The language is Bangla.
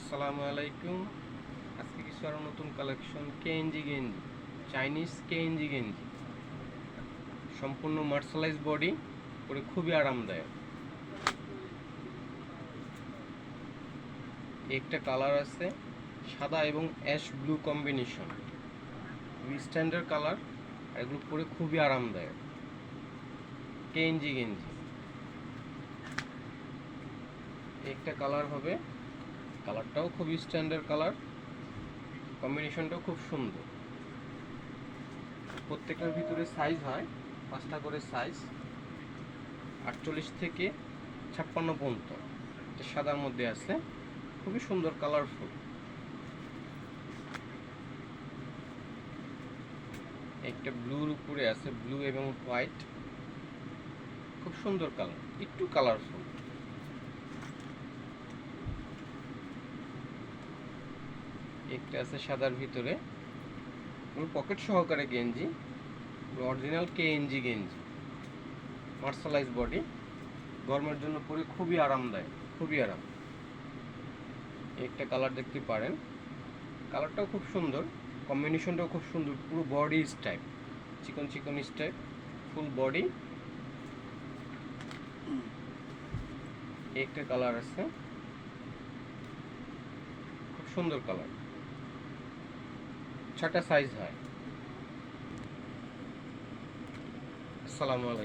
আসসালামু আলাইকুম। আজকে কিছু আরো নতুন কালেকশন কেএনজি গেঞ্জি, চাইনিজ কেএনজি গেঞ্জি, সম্পূর্ণ মার্শালাইজ বডি, পরে খুবই আরামদায়ক। একটা কালার আছে সাদা এবং ash blue combination, standard colour, আর এগুলো পরে খুবই আরামদায়ক। কেএনজি গেঞ্জি একটা কালার হবে, কালারটাও খুবই স্ট্যান্ডার্ড কালার, কম্বিনেশনটাও খুব সুন্দর। প্রত্যেকটার ভিতরে সাইজ হয় 5টা করে সাইজ, 48 থেকে 56 পর্যন্ত। এটা সাদার মধ্যে আছে, খুবই সুন্দর কালারফুল। একটা ব্লুর উপরে আছে, ব্লু এবং হোয়াইট, খুব সুন্দর কালার, একটু কালারফুল। একটা আছে সাদার ভিতরে, পকেট সহকারে গেঞ্জি, অরিজিনাল কেএনজি গেঞ্জি, মার্শালাইজ বডি, গরমের জন্য পরে খুবই আরামদায়ক, খুবই আরাম। একটা কালার দেখতে পারেন, কালারটাও খুব সুন্দর, কম্বিনেশনটাও খুব সুন্দর, পুরো বডি স্টাইপ, চিকন চিকন স্টাইপ, ফুল বডি। একটা কালার আছে, খুব সুন্দর কালার, 6টা সাইজ হয়। আসসালামু আলাইকুম।